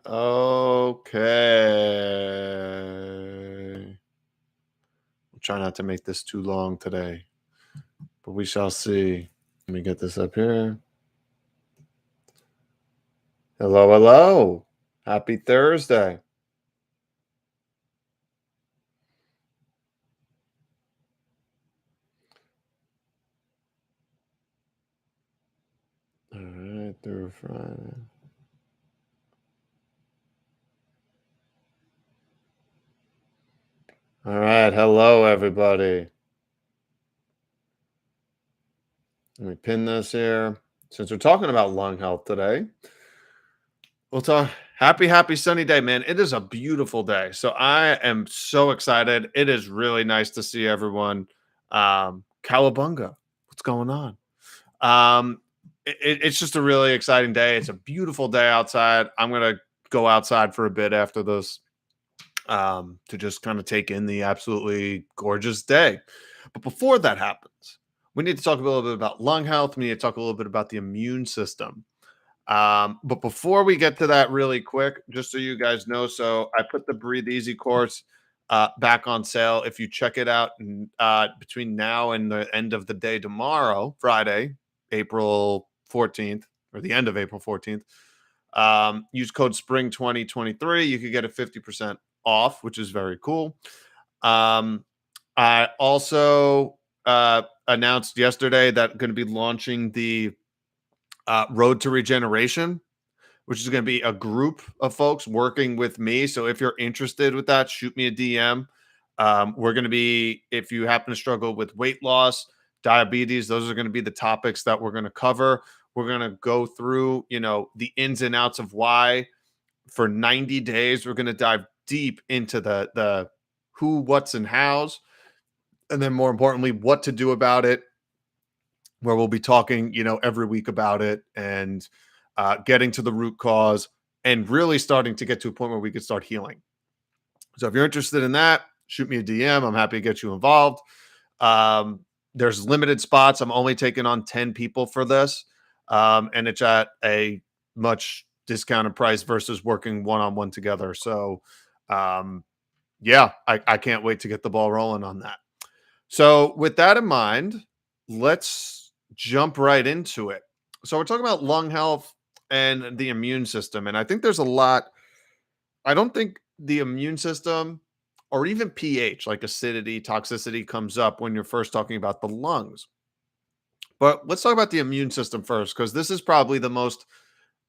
Okay. I'll try not to make this too long today, but we shall see. Let me get this up here. Hello, hello. Happy Thursday. All right, through Friday. All right, hello, everybody. Let me pin this here. Since we're talking about lung health today, we'll talk. Happy sunny day, man. It is a beautiful day. So I am so excited. It is really nice to see everyone. Cowabunga. What's going on? It's just a really exciting day. It's a beautiful day outside. I'm gonna go outside for a bit after this to just kind of take in the absolutely gorgeous day. But before that happens, we need to talk a little bit about lung health. We need to talk a little bit about the immune system. But before we get to that, really quick, just so you guys know, so I put the Breathe Easy course back on sale. If you check it out between now and the end of the day tomorrow, Friday, April 14th, or the end of April 14th, use code SPRING 2023. You could get a 50% off, which is very cool. I also announced yesterday that I'm going to be launching the Road to Regeneration, which is going to be a group of folks working with me. So if you're interested with that, shoot me a DM. We're going to be, if you happen to struggle with weight loss, diabetes, those are going to be the topics that we're going to cover. We're going to go through, the ins and outs of why for 90 days. We're going to dive deep into the who, what's, and hows, and then more importantly, what to do about it. Where we'll be talking, every week about it and getting to the root cause and really starting to get to a point where we could start healing. So if you're interested in that, shoot me a DM. I'm happy to get you involved. There's limited spots. I'm only taking on 10 people for this. And it's at a much discounted price versus working one-on-one together. So yeah, I can't wait to get the ball rolling on that. So with that in mind, let's jump right into it. So we're talking about lung health and the immune system. And I think there's a lot. I don't think the immune system or even pH, like acidity, toxicity, comes up when you're first talking about the lungs. But let's talk about the immune system first, because this is probably the most,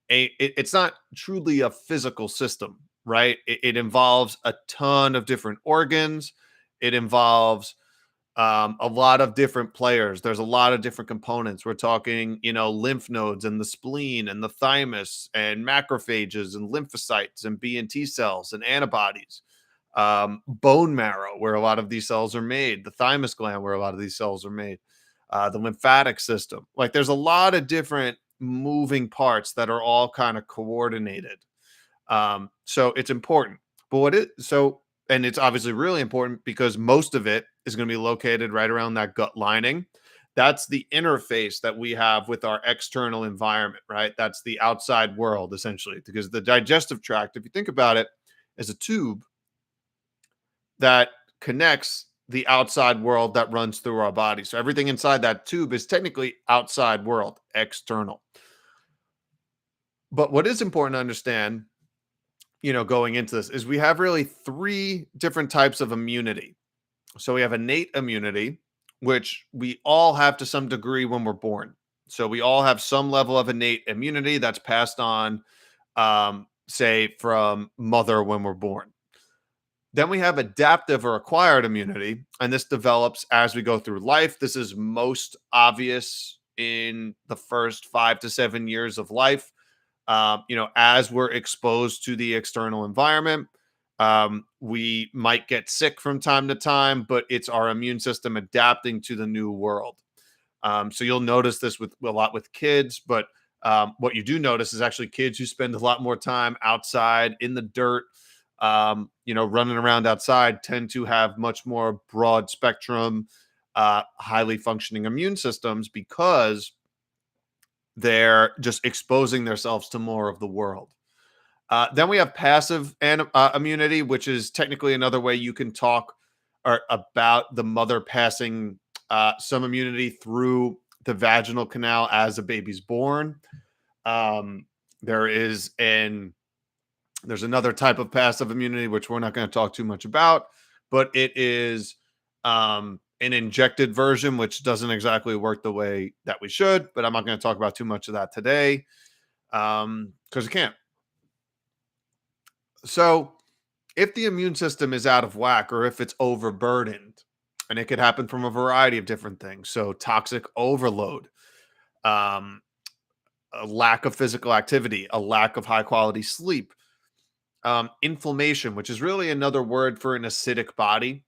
it's not truly a physical system, right? It involves a ton of different organs. It involves a lot of different players. There's a lot of different components. We're talking, lymph nodes and the spleen and the thymus and macrophages and lymphocytes and B and T cells and antibodies. Bone marrow, where a lot of these cells are made. The thymus gland, where a lot of these cells are made. The lymphatic system. Like there's a lot of different moving parts that are all kind of coordinated. So it's important. But and it's obviously really important because most of it is going to be located right around that gut lining. That's the interface that we have with our external environment, right? That's the outside world, essentially, because the digestive tract, if you think about it, is a tube that connects the outside world that runs through our body. So everything inside that tube is technically outside world, external. But what is important to understand, going into this is we have really three different types of immunity. So we have innate immunity, which we all have to some degree when we're born. So we all have some level of innate immunity that's passed on, say, from mother when we're born. Then we have adaptive or acquired immunity, and this develops as we go through life. This is most obvious in the first 5 to 7 years of life. As we're exposed to the external environment, we might get sick from time to time, but it's our immune system adapting to the new world. So you'll notice this with a lot with kids, but what you do notice is actually kids who spend a lot more time outside in the dirt, running around outside tend to have much more broad spectrum, highly functioning immune systems because they're just exposing themselves to more of the world. Then we have passive immunity, which is technically another way you can talk or about the mother passing some immunity through the vaginal canal as a baby's born. Um, there is an there's another type of passive immunity which we're not going to talk too much about, but it is an injected version which doesn't exactly work the way that we should. But I'm not going to talk about too much of that today because I can't. So if the immune system is out of whack or if it's overburdened, and it could happen from a variety of different things. So toxic overload, um, a lack of physical activity, a lack of high quality sleep, inflammation, which is really another word for an acidic body.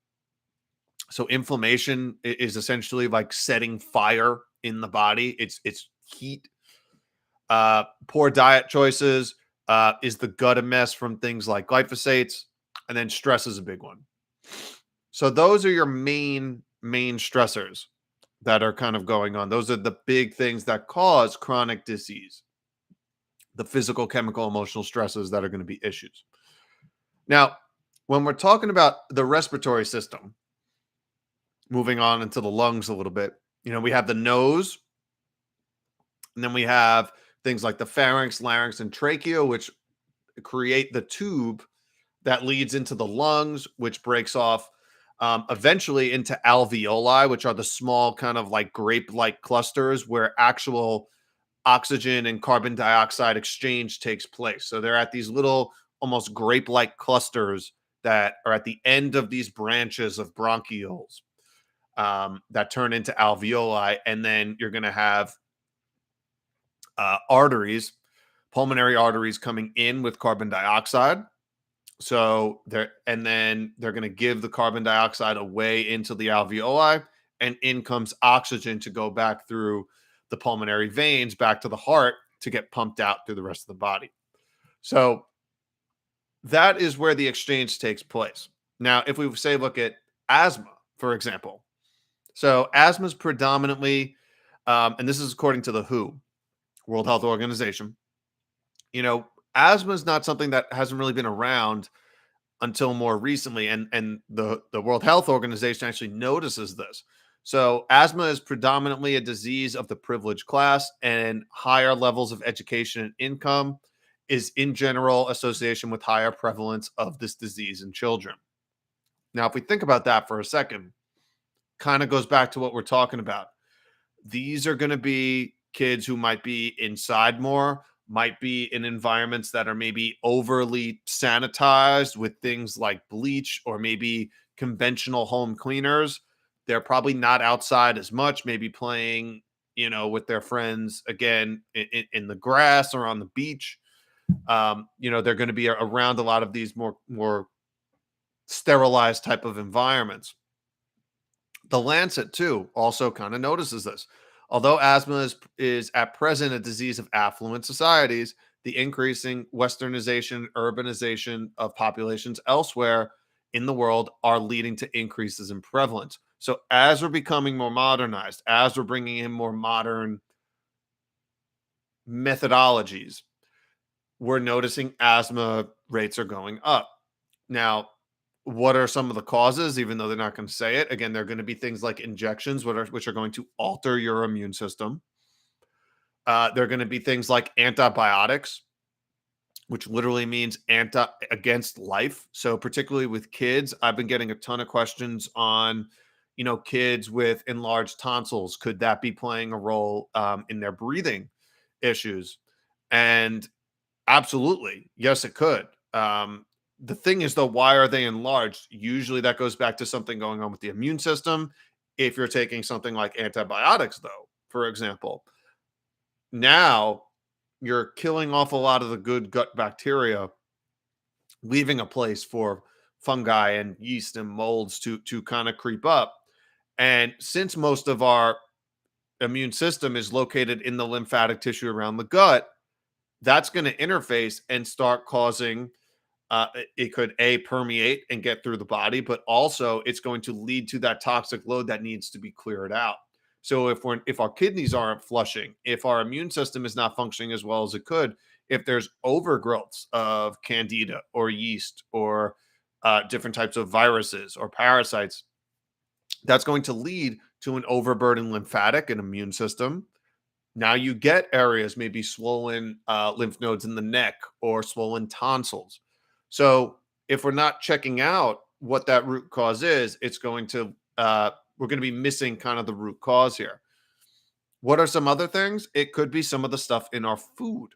So inflammation is essentially like setting fire in the body. It's heat. Poor diet choices. Is the gut a mess from things like glyphosates? And then stress is a big one. So those are your main stressors that are kind of going on. Those are the big things that cause chronic disease. The physical, chemical, emotional stresses that are going to be issues. Now, when we're talking about the respiratory system, moving on into the lungs a little bit, we have the nose, and then we have things like the pharynx, larynx, and trachea, which create the tube that leads into the lungs, which breaks off eventually into alveoli, which are the small kind of like grape-like clusters where actual oxygen and carbon dioxide exchange takes place. So they're at these little almost grape-like clusters that are at the end of these branches of bronchioles that turn into alveoli. And then you're going to have arteries, pulmonary arteries coming in with carbon dioxide. So they're going to give the carbon dioxide away into the alveoli, and in comes oxygen to go back through the pulmonary veins back to the heart to get pumped out through the rest of the body. So that is where the exchange takes place. Now, if we say look at asthma, for example, so asthma is predominantly, and this is according to the WHO, World Health Organization. Asthma is not something that hasn't really been around until more recently, and the World Health Organization actually notices this. So asthma is predominantly a disease of the privileged class, and higher levels of education and income is in general association with higher prevalence of this disease in children. Now, if we think about that for a second, kind of goes back to what we're talking about. These are going to be kids who might be inside more, might be in environments that are maybe overly sanitized with things like bleach or maybe conventional home cleaners. They're probably not outside as much, maybe playing, with their friends again in the grass or on the beach. They're going to be around a lot of these more sterilized type of environments. The Lancet, too, also kind of notices this. Although asthma is at present a disease of affluent societies, the increasing westernization, urbanization of populations elsewhere in the world are leading to increases in prevalence. So as we're becoming more modernized, as we're bringing in more modern methodologies, we're noticing asthma rates are going up. Now, what are some of the causes, even though they're not going to say it? Again, they're going to be things like injections, which are going to alter your immune system. They're going to be things like antibiotics, which literally means against life. So particularly with kids, I've been getting a ton of questions on, kids with enlarged tonsils. Could that be playing a role in their breathing issues? And absolutely, yes, it could. The thing is, though, why are they enlarged? Usually that goes back to something going on with the immune system. If you're taking something like antibiotics, though, for example, now you're killing off a lot of the good gut bacteria, leaving a place for fungi and yeast and molds to kind of creep up. And since most of our immune system is located in the lymphatic tissue around the gut, that's going to interface and start causing it could permeate and get through the body, but also it's going to lead to that toxic load that needs to be cleared out. So if our kidneys aren't flushing, if our immune system is not functioning as well as it could, if there's overgrowths of candida or yeast or different types of viruses or parasites, that's going to lead to an overburdened lymphatic and immune system. Now you get areas, maybe swollen lymph nodes in the neck or swollen tonsils. So if we're not checking out what that root cause is, it's going to we're going to be missing kind of the root cause here. What are some other things? It could be some of the stuff in our food.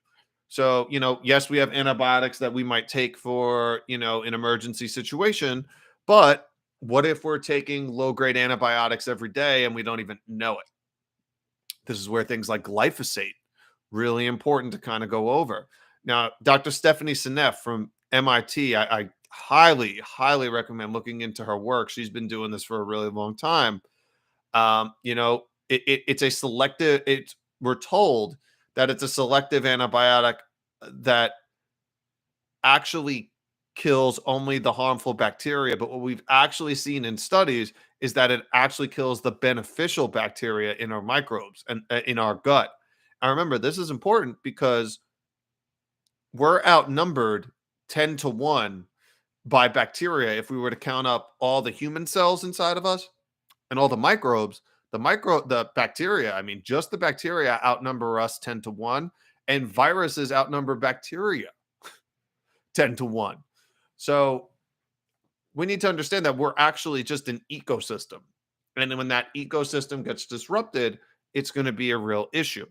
So, yes, we have antibiotics that we might take for, an emergency situation, but what if we're taking low grade antibiotics every day and we don't even know it? This is where things like glyphosate really important to kind of go over. Now, Dr. Stephanie Seneff from MIT, I highly, highly recommend looking into her work. She's been doing this for a really long time. It's a selective. It's We're told that it's a selective antibiotic that actually kills only the harmful bacteria. But what we've actually seen in studies is that it actually kills the beneficial bacteria in our microbes and in our gut. I remember this is important because we're outnumbered 10 to 1 by bacteria. If we were to count up all the human cells inside of us and all the microbes, the bacteria, I mean, just the bacteria outnumber us 10 to 1, and viruses outnumber bacteria 10 to 1. So we need to understand that we're actually just an ecosystem. And then when that ecosystem gets disrupted, it's going to be a real issue.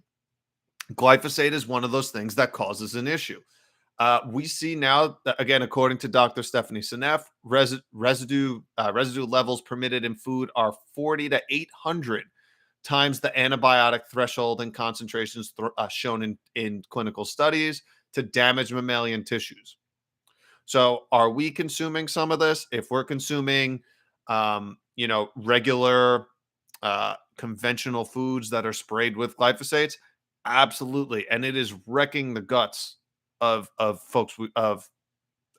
Glyphosate is one of those things that causes an issue. We see now that, again, according to Dr. Stephanie Seneff, residue levels permitted in food are 40 to 800 times the antibiotic threshold and concentrations shown in clinical studies to damage mammalian tissues. So, are we consuming some of this? If we're consuming, regular, conventional foods that are sprayed with glyphosates, absolutely, and it is wrecking the guts of folks of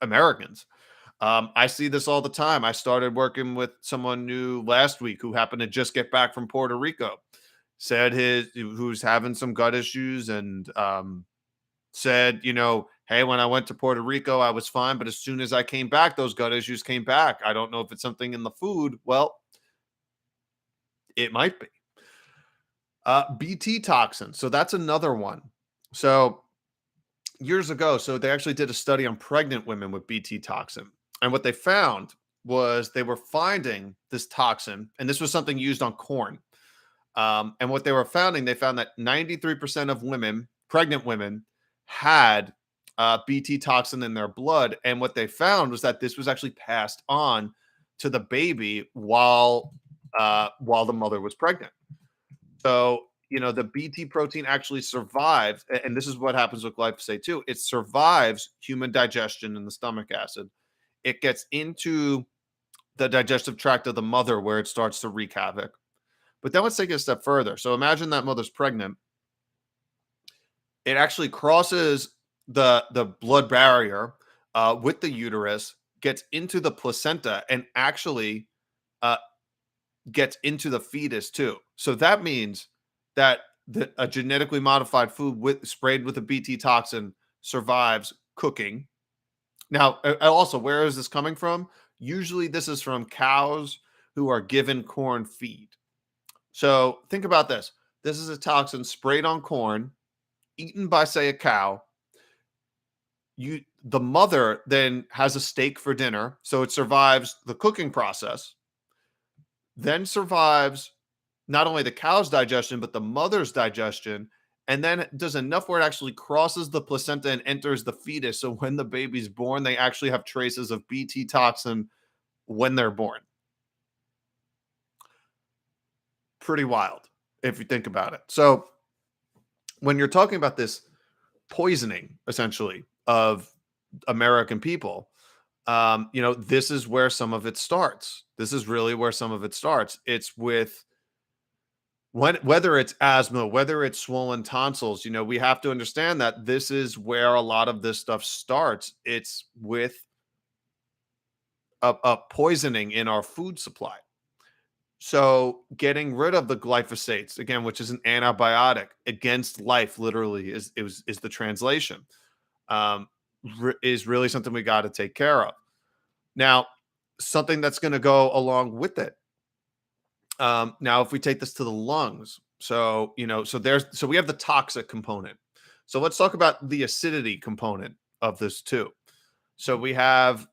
Americans. I see this all the time. I started working with someone new last week who happened to just get back from Puerto Rico. Said who's having some gut issues and said, hey, when I went to Puerto Rico, I was fine, but as soon as I came back, those gut issues came back. I don't know if it's something in the food. Well, it might be. BT toxin. So that's another one. So years ago, so they actually did a study on pregnant women with BT toxin. And what they found was they were finding this toxin, and this was something used on corn. And what they found that 93% of women, pregnant women, had BT toxin in their blood. And what they found was that this was actually passed on to the baby while the mother was pregnant. So, the BT protein actually survives, and this is what happens with glyphosate too. It survives human digestion in the stomach acid. It gets into the digestive tract of the mother where it starts to wreak havoc. But then let's take it a step further. So imagine that mother's pregnant. It actually crosses the blood barrier with the uterus, gets into the placenta, and actually uh, gets into the fetus too. So that means that a genetically modified food sprayed with a BT toxin survives cooking. Now, also, where is this coming from? Usually, this is from cows who are given corn feed. So think about this. This is a toxin sprayed on corn, eaten by, say, a cow. The mother then has a steak for dinner, so it survives the cooking process, then survives not only the cow's digestion, but the mother's digestion, and then it does enough where it actually crosses the placenta and enters the fetus. So when the baby's born, they actually have traces of BT toxin when they're born. Pretty wild if you think about it. So when you're talking about this poisoning, essentially, of American people, this is where some of it starts. This is really where some of it starts. It's with whether it's asthma, whether it's swollen tonsils, we have to understand that this is where a lot of this stuff starts. It's with a poisoning in our food supply. So getting rid of the glyphosates, again, which is an antibiotic against life, literally is the translation. um, is really something we got to take care of. Now, something that's going to go along with it. Now, if we take this to the lungs, so so we have the toxic component. So let's talk about the acidity component of this too. So we have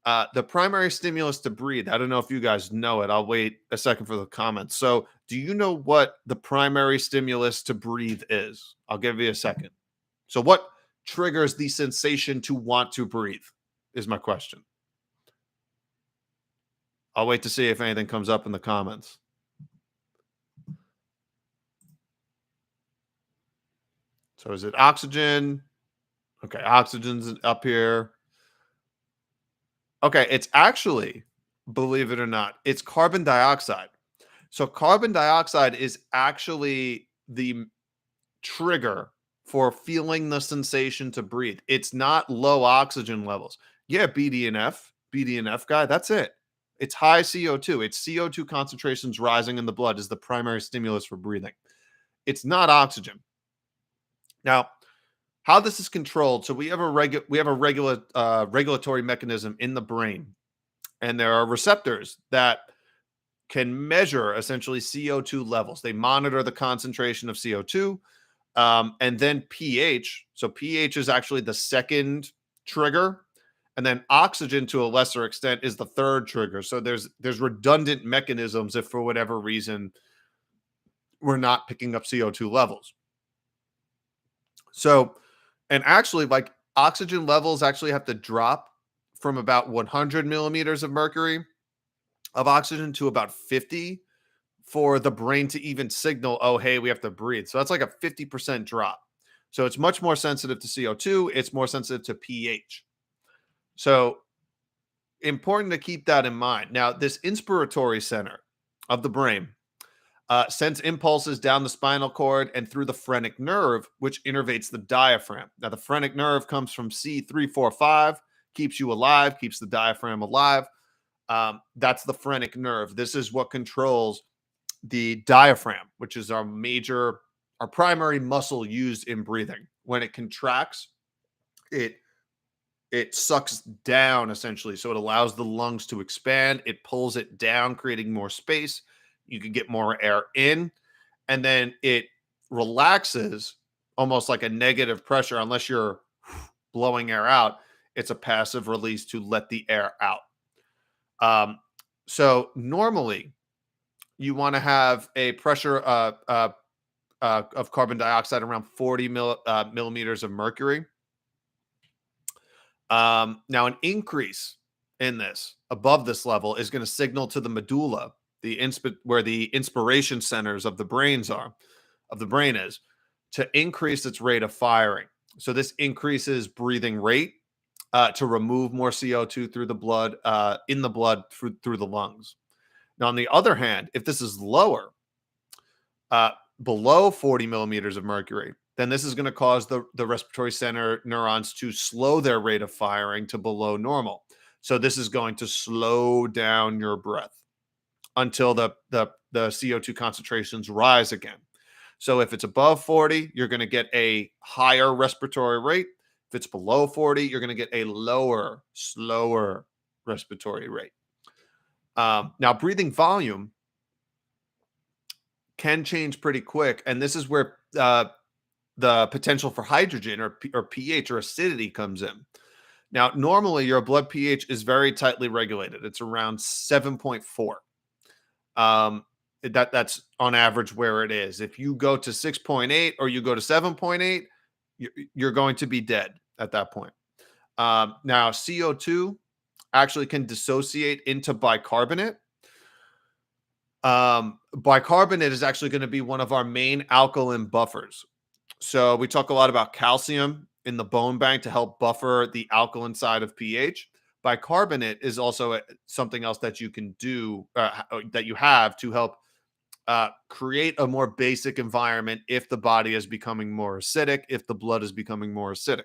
the primary stimulus to breathe. I don't know if you guys know it. I'll wait a second for the comments. So, do you know what the primary stimulus to breathe is? I'll give you a second. So, what triggers the sensation to want to breathe? Is my question. I'll wait to see if anything comes up in the comments. So, is it oxygen? Okay, oxygen's up here. Okay, it's actually, believe it or not, it's carbon dioxide. So carbon dioxide is actually the trigger for feeling the sensation to breathe. It's not low oxygen levels. Yeah, BDNF guy, that's it. It's high CO2. It's CO2 concentrations rising in the blood is the primary stimulus for breathing. It's not oxygen. Now, how this is controlled, so we have a regulatory mechanism in the brain, and there are receptors that can measure essentially CO2 levels. They monitor the concentration of CO2, and then pH. So pH is actually the second trigger, and then oxygen to a lesser extent is the third trigger. So there's redundant mechanisms if for whatever reason we're not picking up CO2 levels. So, and actually, like oxygen levels actually have to drop from about 100 millimeters of mercury of oxygen to about 50 for the brain to even signal, oh, hey, we have to breathe. So that's like a 50% drop. So it's much more sensitive to CO2. It's more sensitive to pH. So important to keep that in mind. Now, this inspiratory center of the brain sends impulses down the spinal cord and through the phrenic nerve, which innervates the diaphragm. Now, the phrenic nerve comes from C345, keeps you alive, keeps the diaphragm alive. That's the phrenic nerve. This is what controls the diaphragm, which is our primary muscle used in breathing. When it contracts, it sucks down essentially. So it allows the lungs to expand. It pulls it down, creating more space. You can get more air in, and then it relaxes almost like a negative pressure, unless you're blowing air out. It's a passive release to let the air out. So normally you want to have a pressure of carbon dioxide around 40 millimeters of mercury. Now, an increase in this above this level is going to signal to the medulla, where the inspiration centers of the brain is, to increase its rate of firing. So this increases breathing rate to remove more CO2 through the blood, in the blood through the lungs. Now, on the other hand, if this is lower, below 40 millimeters of mercury, then this is going to cause the respiratory center neurons to slow their rate of firing to below normal. So this is going to slow down your breath until the CO2 concentrations rise again. So if it's above 40, you're going to get a higher respiratory rate. If it's below 40, you're going to get a lower, slower respiratory rate. Now, breathing volume can change pretty quick, and this is where the potential for hydrogen or pH or acidity comes in. Now, normally your blood pH is very tightly regulated. It's around 7.4. That's on average where it is. If you go to 6.8 or you go to 7.8, you're going to be dead at that point. Now, CO2 actually can dissociate into bicarbonate. Bicarbonate is actually going to be one of our main alkaline buffers. So we talk a lot about calcium in the bone bank to help buffer the alkaline side of pH. Bicarbonate is also something else that you can do, that you have to help create a more basic environment if the body is becoming more acidic, if the blood is becoming more acidic.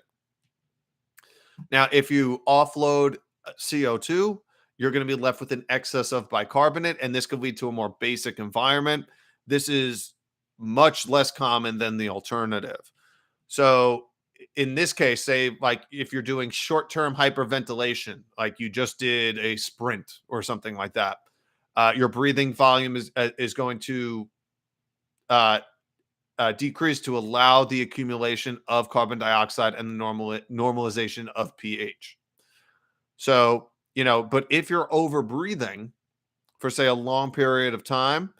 Now, if you offload CO2, you're going to be left with an excess of bicarbonate, and this could lead to a more basic environment. This is much less common than the alternative. So in this case, say like if you're doing short-term hyperventilation, like you just did a sprint or something like that, your breathing volume is going to uh, decrease to allow the accumulation of carbon dioxide and the normalization of pH. So, but if you're over breathing for say a long period of time,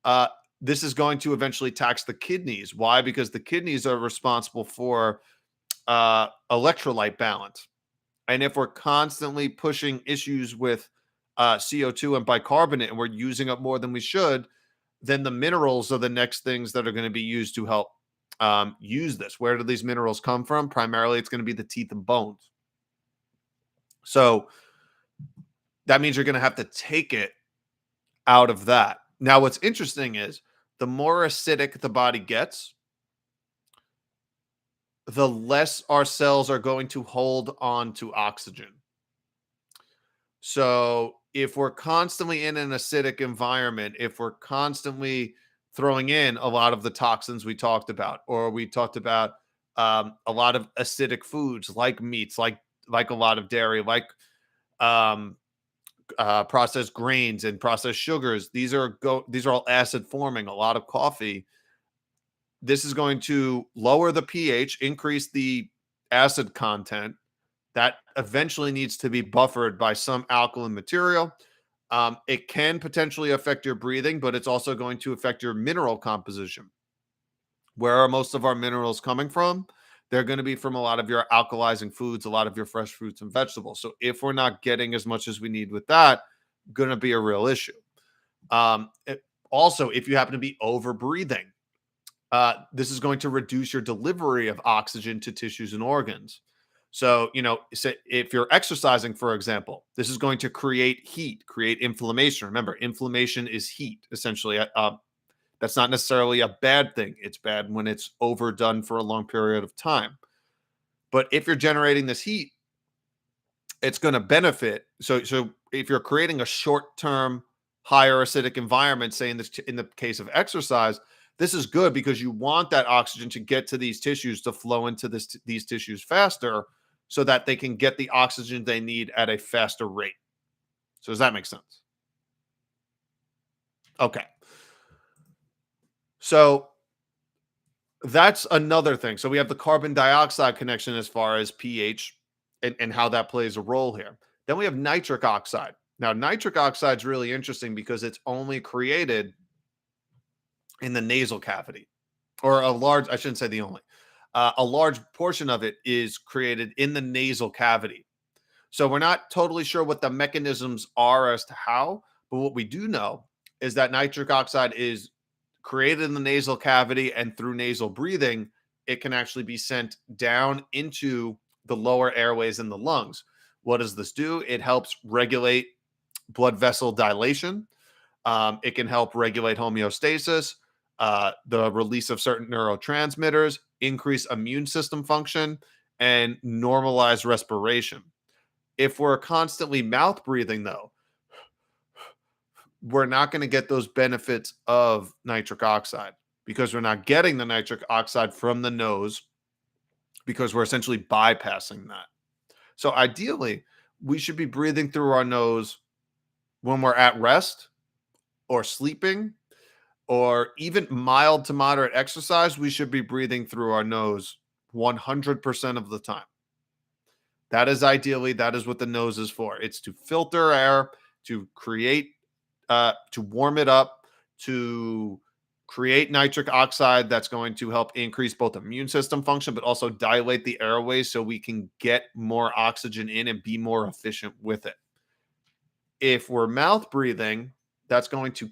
uh, this is going to eventually tax the kidneys. Why? Because the kidneys are responsible for electrolyte balance. And if we're constantly pushing issues with CO2 and bicarbonate and we're using up more than we should, then the minerals are the next things that are going to be used to help use this. Where do these minerals come from? Primarily, it's going to be the teeth and bones. So that means you're going to have to take it out of that. Now, what's interesting is the more acidic the body gets, the less our cells are going to hold on to oxygen. So if we're constantly in an acidic environment, if we're constantly throwing in a lot of the toxins we talked about, or we talked about a lot of acidic foods like meats, like a lot of dairy, like um, processed grains and processed sugars, these are all acid forming. A lot of coffee. This is going to lower the pH, increase the acid content that eventually needs to be buffered by some alkaline material. It can potentially affect your breathing, but it's also going to affect your mineral composition. Where are most of our minerals coming from? They're going to be from a lot of your alkalizing foods, a lot of your fresh fruits and vegetables. So if we're not getting as much as we need with that, going to be a real issue. Also, if you happen to be over breathing, this is going to reduce your delivery of oxygen to tissues and organs. So, if you're exercising, for example, this is going to create heat, create inflammation. Remember, inflammation is heat, essentially. That's not necessarily a bad thing. It's bad when it's overdone for a long period of time. But if you're generating this heat, it's going to benefit. So if you're creating a short-term higher acidic environment, say in the case of exercise, this is good because you want that oxygen to get to these tissues to flow into these tissues faster so that they can get the oxygen they need at a faster rate. So does that make sense? Okay. So that's another thing. So we have the carbon dioxide connection as far as pH and how that plays a role here. Then we have nitric oxide. Now, nitric oxide is really interesting because it's only created in the nasal cavity, or I shouldn't say the only, a large portion of it is created in the nasal cavity. So we're not totally sure what the mechanisms are as to how, but what we do know is that nitric oxide is created in the nasal cavity, and through nasal breathing, it can actually be sent down into the lower airways in the lungs. What does this do? It helps regulate blood vessel dilation. It can help regulate homeostasis, the release of certain neurotransmitters, increase immune system function, and normalize respiration. If we're constantly mouth breathing, though, we're not going to get those benefits of nitric oxide because we're not getting the nitric oxide from the nose because we're essentially bypassing that. So ideally, we should be breathing through our nose when we're at rest or sleeping or even mild to moderate exercise. We should be breathing through our nose 100% of the time. That is what the nose is for. It's to filter air, to create, to warm it up, to create nitric oxide that's going to help increase both immune system function, but also dilate the airways so we can get more oxygen in and be more efficient with it. If we're mouth breathing, that's going to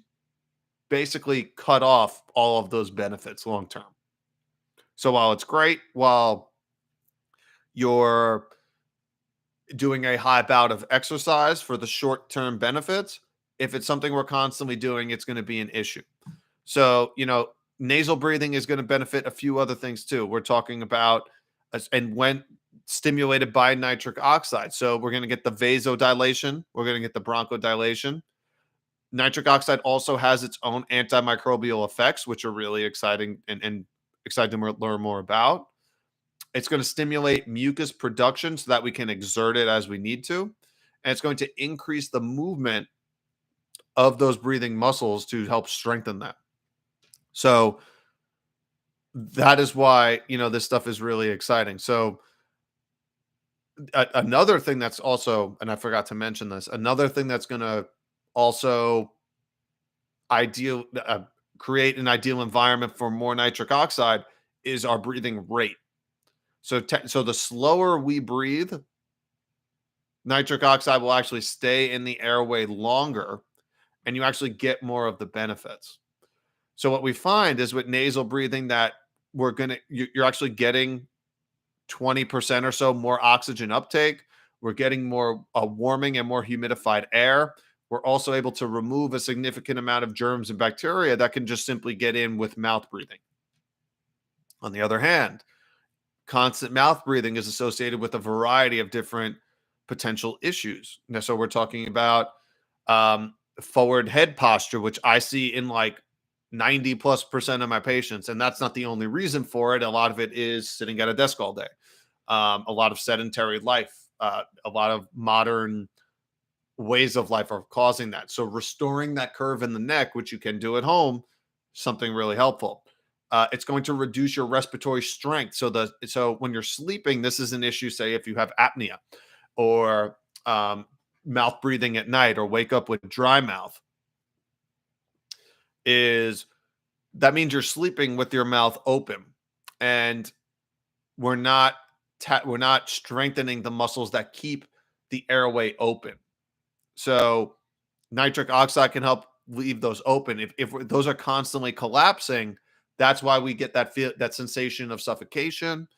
basically cut off all of those benefits long term. So while it's great, while you're doing a high bout of exercise for the short term benefits, if it's something we're constantly doing, it's going to be an issue. So, nasal breathing is going to benefit a few other things too. We're talking about, and when stimulated by nitric oxide. So, we're going to get the vasodilation, we're going to get the bronchodilation. Nitric oxide also has its own antimicrobial effects, which are really exciting and exciting to learn more about. It's going to stimulate mucus production so that we can exert it as we need to. And it's going to increase the movement of those breathing muscles to help strengthen them. So that is why, this stuff is really exciting. So another thing that's also, and I forgot to mention this, another thing that's going to also ideal create an ideal environment for more nitric oxide is our breathing rate. So the slower we breathe, nitric oxide will actually stay in the airway longer, and you actually get more of the benefits. So what we find is with nasal breathing that you're actually getting 20% or so more oxygen uptake. We're getting more warming and more humidified air. We're also able to remove a significant amount of germs and bacteria that can just simply get in with mouth breathing. On the other hand, constant mouth breathing is associated with a variety of different potential issues. Now, so we're talking about forward head posture, which I see in like 90+% of my patients. And that's not the only reason for it. A lot of it is sitting at a desk all day, a lot of sedentary life, a lot of modern ways of life are causing that. So restoring that curve in the neck, which you can do at home, something really helpful. It's going to reduce your respiratory strength. So when you're sleeping, this is an issue. Say if you have apnea or mouth breathing at night or wake up with dry mouth, is that means you're sleeping with your mouth open, and we're not we're not strengthening the muscles that keep the airway open. So nitric oxide can help leave those open. If those are constantly collapsing, that's why we get that sensation of suffocation,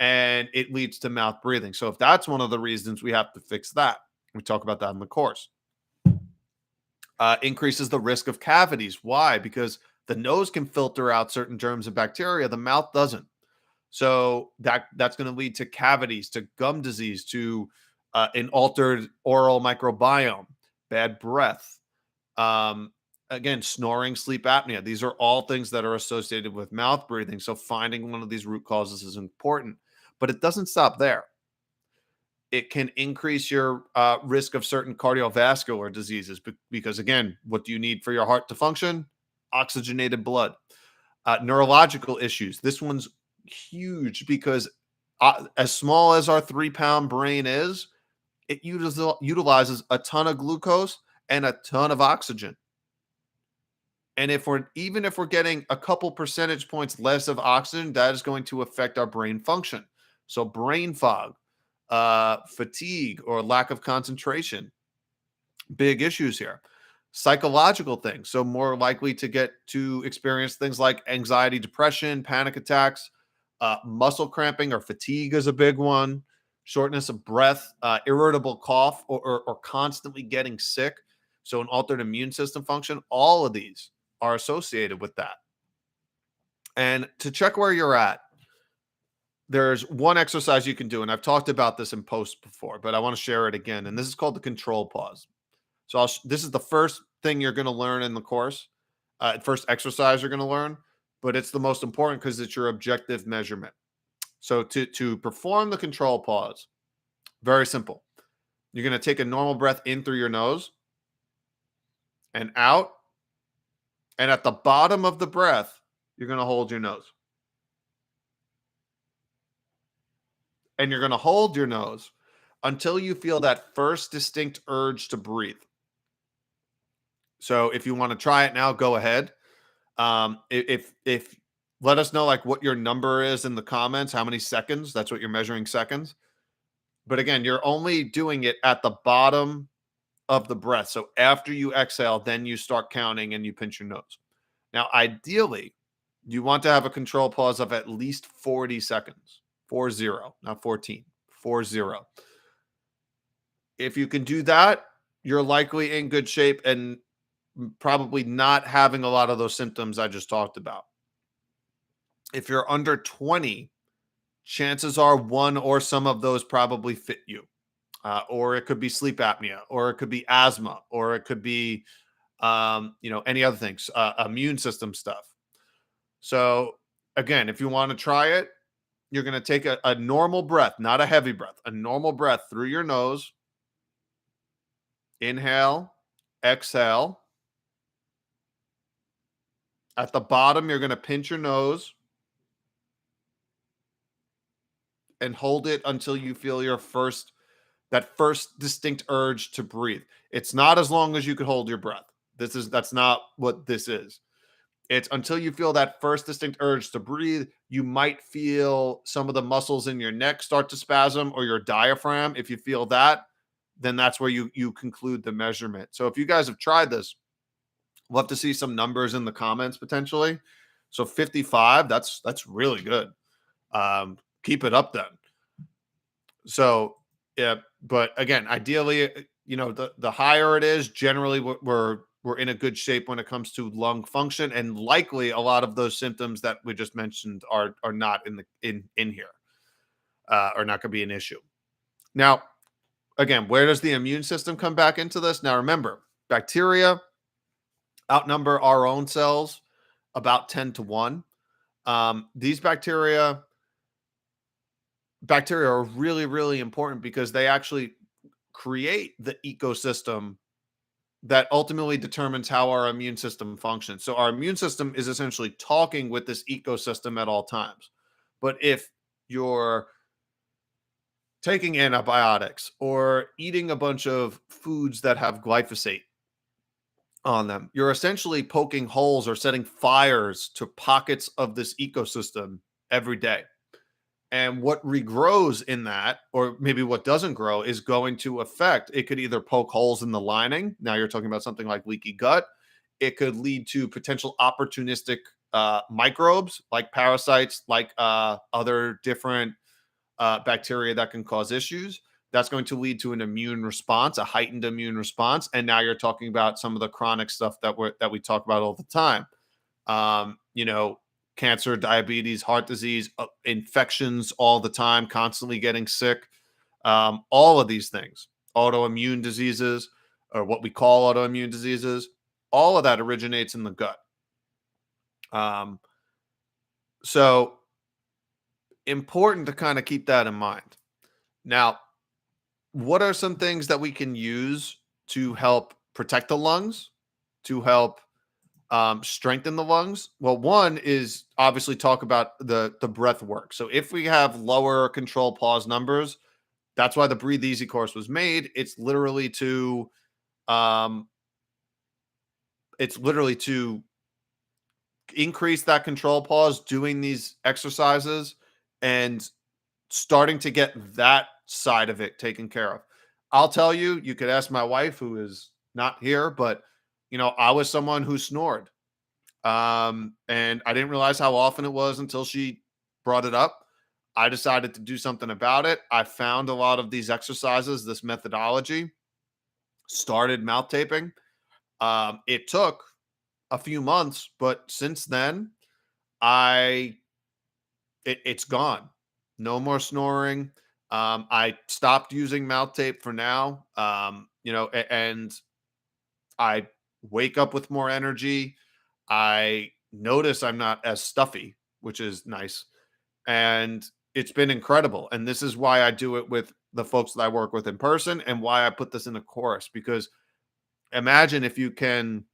and it leads to mouth breathing. So if that's one of the reasons, we have to fix that. We talk about that in the course. Increases the risk of cavities. Why? Because the nose can filter out certain germs and bacteria, the mouth doesn't. So that's going to lead to cavities, to gum disease, to an altered oral microbiome, bad breath, um, again, snoring, sleep apnea. These are all things that are associated with mouth breathing. So finding one of these root causes is important, but it doesn't stop there. It can increase your risk of certain cardiovascular diseases because, again, what do you need for your heart to function? Oxygenated blood. Neurological issues. This one's huge because as small as our 3-pound brain is, it utilizes a ton of glucose and a ton of oxygen. And if we're getting a couple percentage points less of oxygen, that is going to affect our brain function. So brain fog, fatigue, or lack of concentration, big issues here. Psychological things, so more likely to experience things like anxiety, depression, panic attacks, muscle cramping or fatigue is a big one. Shortness of breath, irritable cough, or constantly getting sick. So an altered immune system function. All of these are associated with that. And to check where you're at, there's one exercise you can do, and I've talked about this in posts before, but I want to share it again. And this is called the control pause. So this is the first thing you're going to learn in the course, first exercise you're going to learn, but it's the most important because it's your objective measurement. So to perform the control pause, very simple. You're going to take a normal breath in through your nose and out, and at the bottom of the breath, you're going to hold your nose. And you're going to hold your nose until you feel that first distinct urge to breathe. So if you want to try it now, go ahead. If let us know like what your number is in the comments, how many seconds. That's what you're measuring, seconds. But again, you're only doing it at the bottom of the breath. So after you exhale, then you start counting and you pinch your nose. Now, ideally, you want to have a control pause of at least 40 seconds. 40, not 14. 40. If you can do that, you're likely in good shape and probably not having a lot of those symptoms I just talked about. If you're under 20, chances are one or some of those probably fit you. Or it could be sleep apnea, or it could be asthma, or it could be, any other things, immune system stuff. So again, if you want to try it, you're going to take a normal breath, not a heavy breath, a normal breath through your nose. Inhale, exhale. At the bottom, you're going to pinch your nose and hold it until you feel that first distinct urge to breathe. It's not as long as you could hold your breath. That's not what this is. It's until you feel that first distinct urge to breathe. You might feel some of the muscles in your neck start to spasm, or your diaphragm. If you feel that, then that's where you conclude the measurement. So if you guys have tried this, we'll have to see some numbers in the comments potentially. So 55, that's really good. Keep it up then. So yeah, but again, ideally, the higher it is, generally we're in a good shape when it comes to lung function, and likely a lot of those symptoms that we just mentioned are not in here, are not going to be an issue. Now, again, where does the immune system come back into this? Now, remember, bacteria outnumber our own cells about 10 to 1. These bacteria are really, really important because they actually create the ecosystem that ultimately determines how our immune system functions. So our immune system is essentially talking with this ecosystem at all times. But if you're taking antibiotics or eating a bunch of foods that have glyphosate on them, you're essentially poking holes or setting fires to pockets of this ecosystem every day. And what regrows in that, or maybe what doesn't grow, is going to affect. It could either poke holes in the lining. Now you're talking about something like leaky gut. It could lead to potential opportunistic microbes, like parasites, like other different bacteria that can cause issues. That's going to lead to an immune response, a heightened immune response. And now you're talking about some of the chronic stuff that we talk about all the time. Um, you know, Cancer, diabetes, heart disease, infections all the time, constantly getting sick. All of these things, autoimmune diseases, or what we call autoimmune diseases, all of that originates in the gut. Um, so important to kind of keep that in mind. Now, what are some things that we can use to help protect the lungs, to help strengthen the lungs? Well, one is obviously talk about the breath work. So if we have lower control pause numbers, that's why the Breathe Easy course was made. Um, it's literally to increase that control pause, doing these exercises and starting to get that side of it taken care of. I'll tell you, you could ask my wife, who is not here, but I was someone who snored. And I didn't realize how often it was until she brought it up. I decided to do something about it. I found a lot of these exercises, this methodology, started mouth taping. It took a few months, but since then, I it's gone. No more snoring. I stopped using mouth tape for now. And I wake up with more energy. I notice I'm not as stuffy, which is nice. And it's been incredible. And this is why I do it with the folks that I work with in person, and why I put this in a course, because imagine if you can,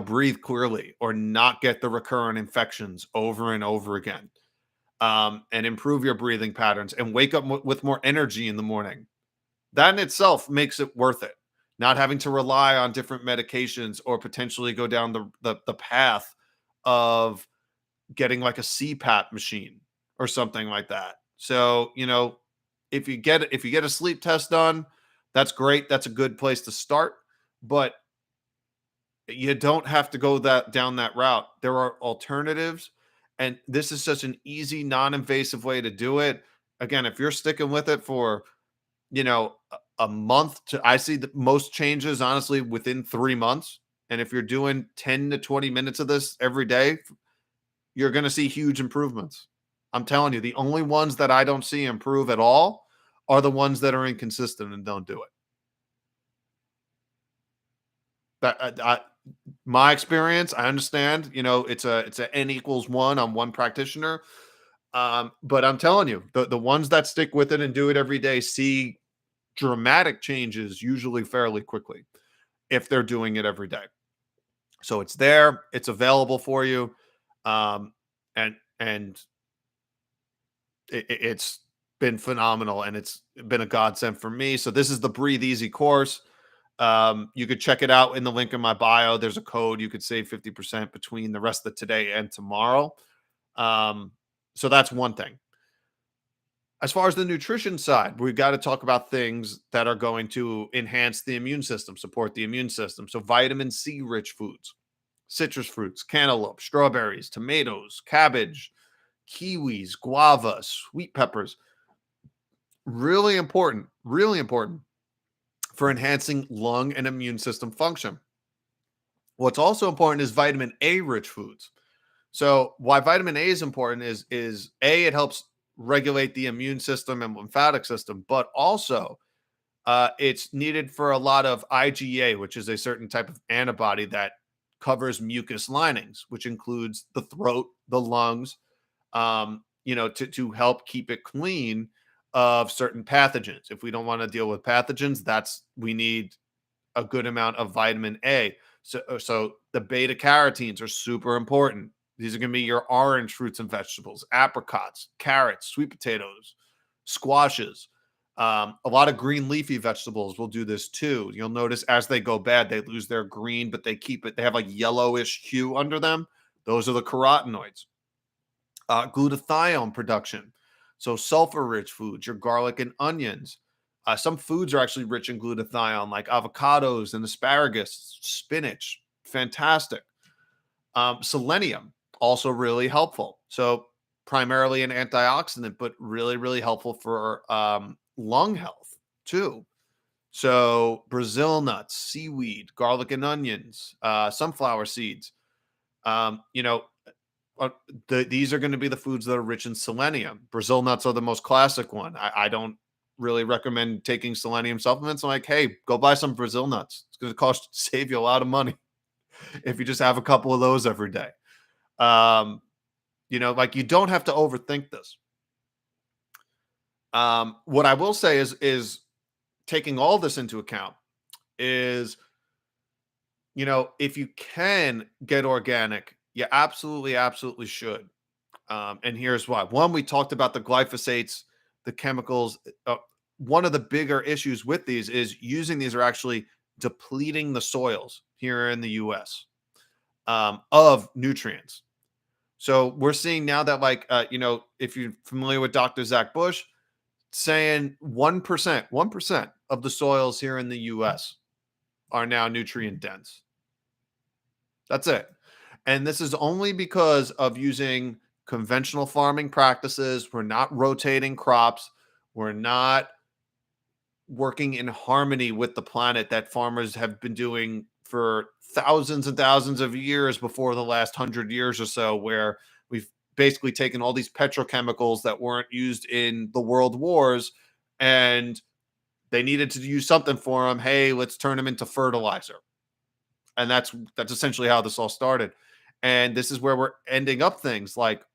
breathe clearly or not get the recurrent infections over and over again, and improve your breathing patterns and wake up with more energy in the morning. That in itself makes it worth it. Not having to rely on different medications or potentially go down the path of getting like a CPAP machine or something like that. So, if you get a sleep test done, that's great. That's a good place to start, but you don't have to go down that route. There are alternatives, and this is such an easy, non-invasive way to do it. Again, if you're sticking with it for a month, I see the most changes honestly within 3 months. And if you're doing 10 to 20 minutes of this every day, you're going to see huge improvements. I'm telling you, the only ones that I don't see improve at all are the ones that are inconsistent and don't do it. My experience, I understand, it's a n equals one on one practitioner. But I'm telling you, the ones that stick with it and do it every day see dramatic changes usually fairly quickly if they're doing it every day. So it's there, it's available for you, um, and it's been phenomenal, and it's been a godsend for me. So this is the Breathe Easy course. You could check it out in the link in my bio. There's a code you could save 50% between the rest of today and tomorrow. Um, so that's one thing. As far as the nutrition side, we've got to talk about things that are going to enhance the immune system, support the immune system. So vitamin C rich foods, citrus fruits, cantaloupe, strawberries, tomatoes, cabbage, kiwis, guava, sweet peppers. Really important for enhancing lung and immune system function. What's also important is vitamin A rich foods. So why vitamin A is important is A, it helps regulate the immune system and lymphatic system, but also it's needed for a lot of IgA, which is a certain type of antibody that covers mucus linings, which includes the throat, the lungs, to help keep it clean of certain pathogens. If we don't want to deal with pathogens, we need a good amount of vitamin A. So the beta carotenes are super important. These are going to be your orange fruits and vegetables, apricots, carrots, sweet potatoes, squashes. A lot of green leafy vegetables will do this too. You'll notice as they go bad, they lose their green, but they keep it. They have like yellowish hue under them. Those are the carotenoids. Glutathione production. So sulfur-rich foods, your garlic and onions. Some foods are actually rich in glutathione, like avocados and asparagus, spinach. Fantastic. Selenium, also really helpful. So primarily an antioxidant, but really, really helpful for lung health too. So Brazil nuts, seaweed, garlic and onions, sunflower seeds. Um, you know, uh, these are going to be the foods that are rich in selenium. Brazil nuts are the most classic one. I don't really recommend taking selenium supplements. I'm like, hey, go buy some Brazil nuts. It's going to save you a lot of money if you just have a couple of those every day. Like you don't have to overthink this. What I will say is taking all this into account is, if you can get organic, you absolutely, absolutely should. And here's why. One, we talked about the glyphosates, the chemicals. One of the bigger issues with these is using these are actually depleting the soils here in the US of nutrients. So we're seeing now that, if you're familiar with Dr. Zach Bush, saying 1% of the soils here in the US are now nutrient dense. That's it. And this is only because of using conventional farming practices. We're not rotating crops. We're not working in harmony with the planet that farmers have been doing for thousands and thousands of years before the last 100 years or so, where we've basically taken all these petrochemicals that weren't used in the world wars and they needed to use something for them. Hey, let's turn them into fertilizer. And that's essentially how this all started. And this is where we're ending up with things like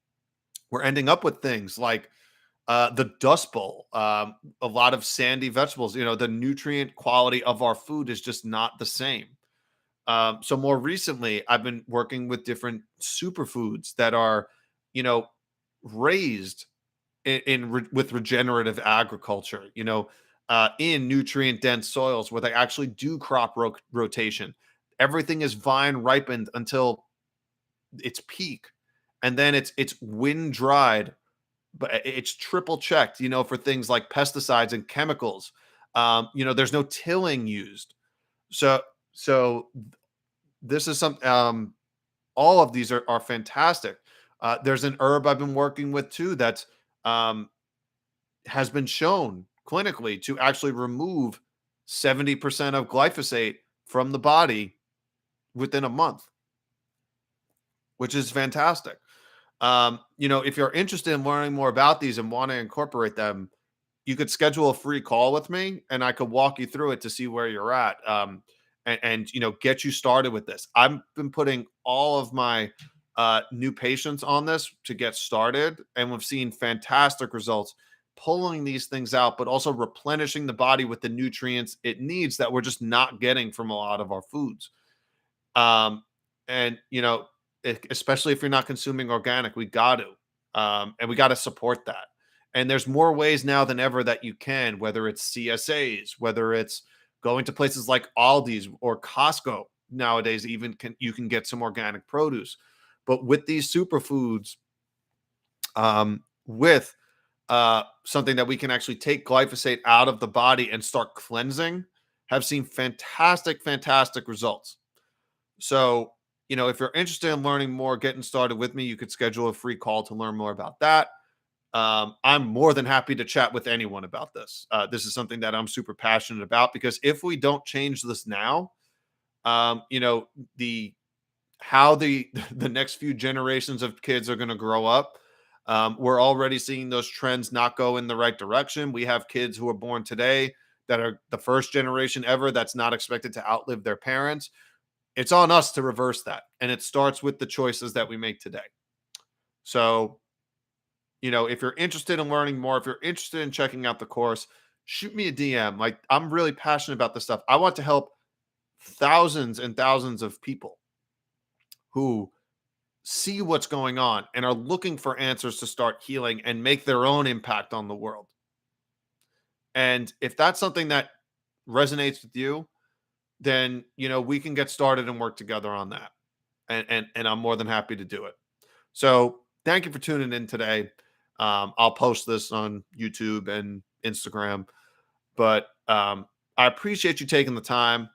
the Dust Bowl, a lot of sandy vegetables. The nutrient quality of our food is just not the same. So more recently, I've been working with different superfoods that are, raised with regenerative agriculture. In nutrient dense soils where they actually do crop rotation. Everything is vine ripened until its peak, and then it's wind dried, but it's triple checked, for things like pesticides and chemicals. There's no tilling used. So this is some all of these are fantastic. There's an herb I've been working with too that's has been shown clinically to actually remove 70% of glyphosate from the body within a month, which is fantastic. If you're interested in learning more about these and want to incorporate them, you could schedule a free call with me and I could walk you through it to see where you're at. And get you started with this. I've been putting all of my new patients on this to get started, and we've seen fantastic results pulling these things out, but also replenishing the body with the nutrients it needs that we're just not getting from a lot of our foods. Um, and especially if you're not consuming organic, we got to, and we got to support that. And there's more ways now than ever that you can, whether it's CSAs, whether it's going to places like Aldi's or Costco nowadays, even you can get some organic produce. But with these superfoods, with something that we can actually take glyphosate out of the body and start cleansing, have seen fantastic, fantastic results. So, if you're interested in learning more, getting started with me, you could schedule a free call to learn more about that. I'm more than happy to chat with anyone about this. This is something that I'm super passionate about because if we don't change this now, the how the the next few generations of kids are going to grow up. We're already seeing those trends not go in the right direction. We have kids who are born today that are the first generation ever that's not expected to outlive their parents. It's on us to reverse that. And it starts with the choices that we make today. So, if you're interested in learning more, if you're interested in checking out the course, shoot me a DM. Like, I'm really passionate about this stuff. I want to help thousands and thousands of people who see what's going on and are looking for answers to start healing and make their own impact on the world. And if that's something that resonates with you, then we can get started and work together on that. And I'm more than happy to do it. So thank you for tuning in today. I'll post this on YouTube and Instagram, but I appreciate you taking the time.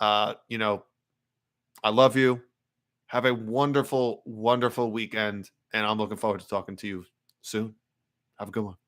I love you. Have a wonderful, wonderful weekend, and I'm looking forward to talking to you soon. Have a good one.